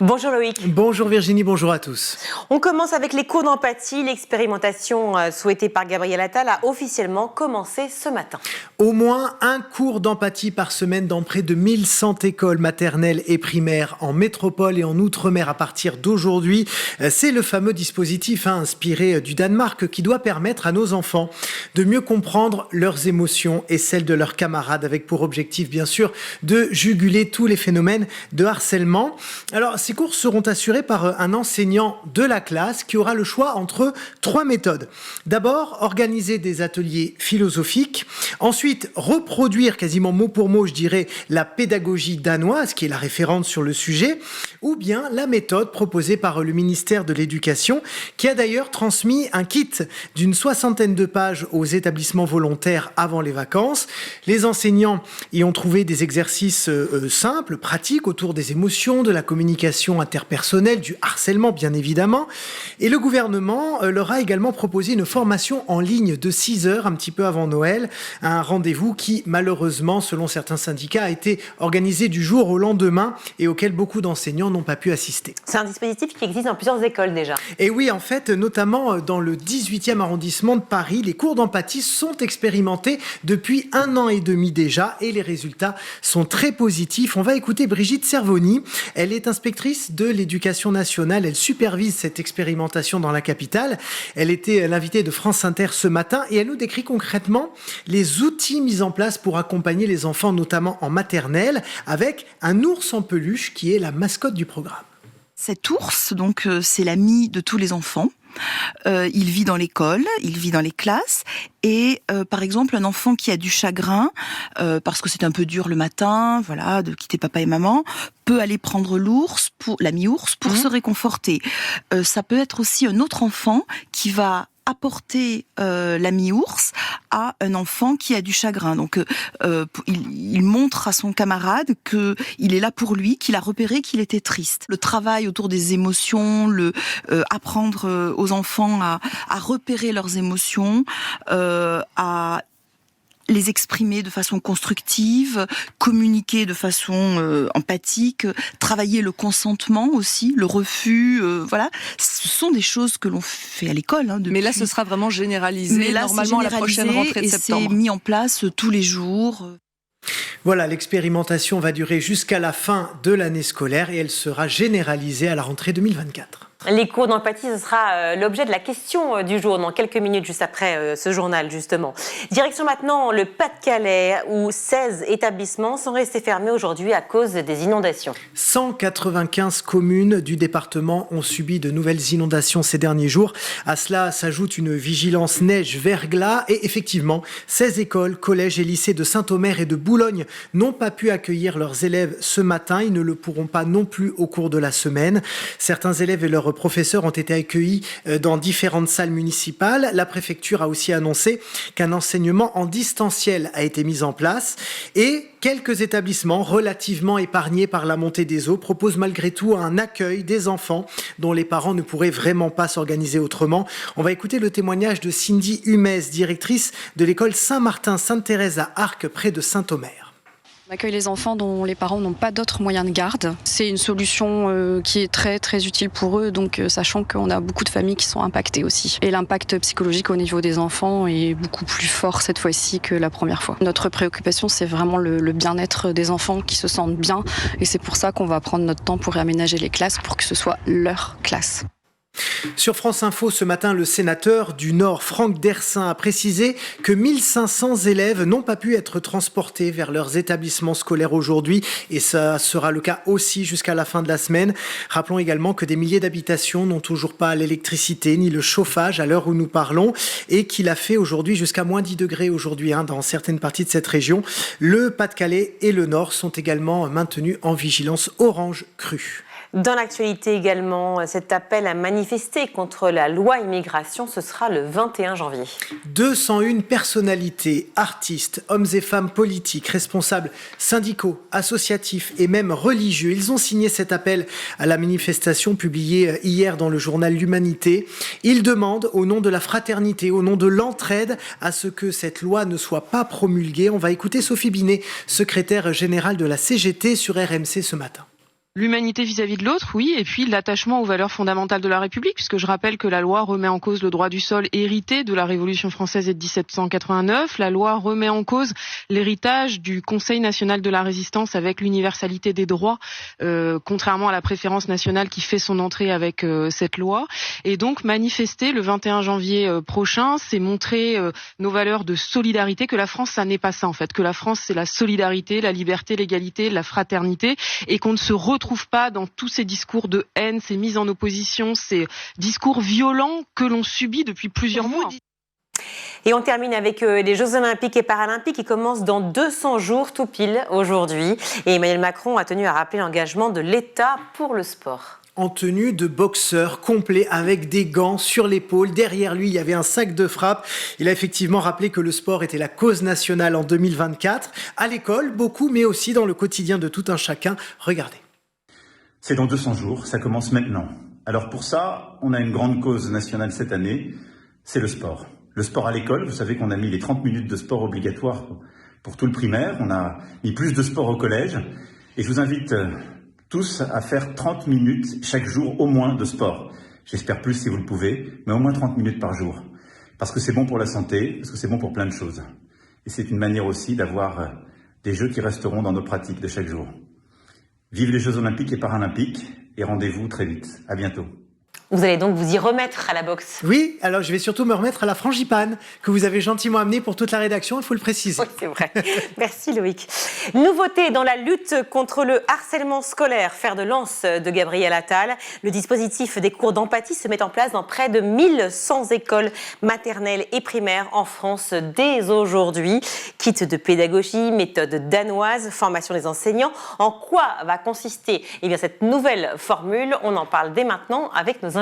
Bonjour Loïc. Bonjour Virginie, bonjour à tous. On commence avec les cours d'empathie. L'expérimentation souhaitée par Gabriel Attal a officiellement commencé ce matin. Au moins un cours d'empathie par semaine dans près de 1100 écoles maternelles et primaires en métropole et en outre-mer à partir d'aujourd'hui. C'est le fameux dispositif inspiré du Danemark qui doit permettre à nos enfants de mieux comprendre leurs émotions et celles de leurs camarades, avec pour objectif bien sûr de juguler tous les phénomènes de harcèlement. Alors ces cours seront assurés par un enseignant de la classe qui aura le choix entre 3 méthodes. D'abord, organiser des ateliers philosophiques. Ensuite, reproduire quasiment mot pour mot, je dirais, la pédagogie danoise, qui est la référence sur le sujet, ou bien la méthode proposée par le ministère de l'Éducation, qui a d'ailleurs transmis un kit d'une 60aine de pages aux établissements volontaires avant les vacances. Les enseignants y ont trouvé des exercices simples, pratiques, autour des émotions, de la communication interpersonnelle, du harcèlement bien évidemment. Et le gouvernement leur a également proposé une formation en ligne de 6 heures, un petit peu avant Noël, un rendez-vous qui malheureusement, selon certains syndicats, a été organisé du jour au lendemain et auquel beaucoup d'enseignants n'ont pas pu assister. C'est un dispositif qui existe dans plusieurs écoles déjà. Et oui, en fait, notamment dans le 18e arrondissement de Paris, les cours d'empathie sont expérimentés depuis 1 an et demi déjà et les résultats sont très positifs. On va écouter Brigitte Servoni. Elle est inspectrice de l'Éducation nationale. Elle supervise cette expérimentation dans la capitale. Elle était l'invitée de France Inter ce matin et elle nous décrit concrètement les outils mis en place pour accompagner les enfants, notamment en maternelle, avec un ours en peluche qui est la mascotte du programme. Cet ours, donc, c'est l'ami de tous les enfants. Il vit dans l'école, il vit dans les classes et par exemple un enfant qui a du chagrin parce que c'est un peu dur le matin, voilà, de quitter papa et maman, peut aller prendre l'ami ours pour se réconforter. Ça peut être aussi un autre enfant qui va apporter l'ami ours à un enfant qui a du chagrin. Donc il montre à son camarade que il est là pour lui, qu'il a repéré qu'il était triste. Le travail autour des émotions, apprendre aux enfants à repérer leurs émotions, à les exprimer de façon constructive, communiquer de façon empathique, travailler le consentement aussi, le refus, voilà. Ce sont des choses que l'on fait à l'école. Mais là, ce sera vraiment généralisé, normalement à la prochaine rentrée de septembre. Et c'est mis en place tous les jours. Voilà, l'expérimentation va durer jusqu'à la fin de l'année scolaire et elle sera généralisée à la rentrée 2024. Les cours d'empathie, ce sera l'objet de la question du jour dans quelques minutes, juste après ce journal, justement. Direction maintenant le Pas-de-Calais, où 16 établissements sont restés fermés aujourd'hui à cause des inondations. 195 communes du département ont subi de nouvelles inondations ces derniers jours. À cela s'ajoute une vigilance neige-verglas et effectivement, 16 écoles, collèges et lycées de Saint-Omer et de Boulogne n'ont pas pu accueillir leurs élèves ce matin. Ils ne le pourront pas non plus au cours de la semaine. Certains élèves et leurs professeurs ont été accueillis dans différentes salles municipales. La préfecture a aussi annoncé qu'un enseignement en distanciel a été mis en place et quelques établissements relativement épargnés par la montée des eaux proposent malgré tout un accueil des enfants dont les parents ne pourraient vraiment pas s'organiser autrement. On va écouter le témoignage de Cindy Humez, directrice de l'école Saint-Martin-Sainte-Thérèse à Arques, près de Saint-Omer. On accueille les enfants dont les parents n'ont pas d'autres moyens de garde. C'est une solution qui est très très utile pour eux, donc sachant qu'on a beaucoup de familles qui sont impactées aussi. Et l'impact psychologique au niveau des enfants est beaucoup plus fort cette fois-ci que la première fois. Notre préoccupation, c'est vraiment le bien-être des enfants qui se sentent bien, et c'est pour ça qu'on va prendre notre temps pour réaménager les classes pour que ce soit leur classe. Sur France Info, ce matin, le sénateur du Nord, Franck Dersin, a précisé que 1500 élèves n'ont pas pu être transportés vers leurs établissements scolaires aujourd'hui et ça sera le cas aussi jusqu'à la fin de la semaine. Rappelons également que des milliers d'habitations n'ont toujours pas l'électricité ni le chauffage à l'heure où nous parlons et qu'il a fait aujourd'hui jusqu'à moins 10 degrés aujourd'hui dans certaines parties de cette région. Le Pas-de-Calais et le Nord sont également maintenus en vigilance orange crue. Dans l'actualité également, cet appel à manifester contre la loi immigration, ce sera le 21 janvier. 201 personnalités, artistes, hommes et femmes politiques, responsables syndicaux, associatifs et même religieux. Ils ont signé cet appel à la manifestation publié hier dans le journal L'Humanité. Ils demandent, au nom de la fraternité, au nom de l'entraide, à ce que cette loi ne soit pas promulguée. On va écouter Sophie Binet, secrétaire générale de la CGT sur RMC ce matin. L'humanité vis-à-vis de l'autre, oui, et puis l'attachement aux valeurs fondamentales de la République, puisque je rappelle que la loi remet en cause le droit du sol hérité de la Révolution française et de 1789. La loi remet en cause l'héritage du Conseil national de la résistance avec l'universalité des droits, contrairement à la préférence nationale qui fait son entrée avec cette loi. Et donc manifester le 21 janvier prochain, c'est montrer nos valeurs de solidarité, que la France, ça n'est pas ça en fait, que la France c'est la solidarité, la liberté, l'égalité, la fraternité, et qu'on ne se retrouve pas dans tous ces discours de haine, ces mises en opposition, ces discours violents que l'on subit depuis plusieurs mois. Et on termine avec les Jeux Olympiques et Paralympiques qui commencent dans 200 jours tout pile aujourd'hui. Et Emmanuel Macron a tenu à rappeler l'engagement de l'État pour le sport. En tenue de boxeur complet avec des gants sur l'épaule. Derrière lui, il y avait un sac de frappe. Il a effectivement rappelé que le sport était la cause nationale en 2024. À l'école, beaucoup, mais aussi dans le quotidien de tout un chacun. Regardez. C'est dans 200 jours, ça commence maintenant. Alors pour ça, on a une grande cause nationale cette année, c'est le sport. Le sport à l'école, vous savez qu'on a mis les 30 minutes de sport obligatoires pour tout le primaire. On a mis plus de sport au collège. Et je vous invite tous à faire 30 minutes chaque jour au moins de sport. J'espère plus si vous le pouvez, mais au moins 30 minutes par jour. Parce que c'est bon pour la santé, parce que c'est bon pour plein de choses. Et c'est une manière aussi d'avoir des jeux qui resteront dans nos pratiques de chaque jour. Vive les Jeux Olympiques et Paralympiques et rendez-vous très vite. À bientôt. Vous allez donc vous y remettre à la boxe. Oui, alors je vais surtout me remettre à la frangipane que vous avez gentiment amenée pour toute la rédaction, il faut le préciser. Oui, c'est vrai. Merci Loïc. Nouveauté dans la lutte contre le harcèlement scolaire, fer de lance de Gabriel Attal. Le dispositif des cours d'empathie se met en place dans près de 1100 écoles maternelles et primaires en France dès aujourd'hui. Kit de pédagogie, méthode danoise, formation des enseignants. En quoi va consister cette nouvelle formule? On en parle dès maintenant avec nos invités.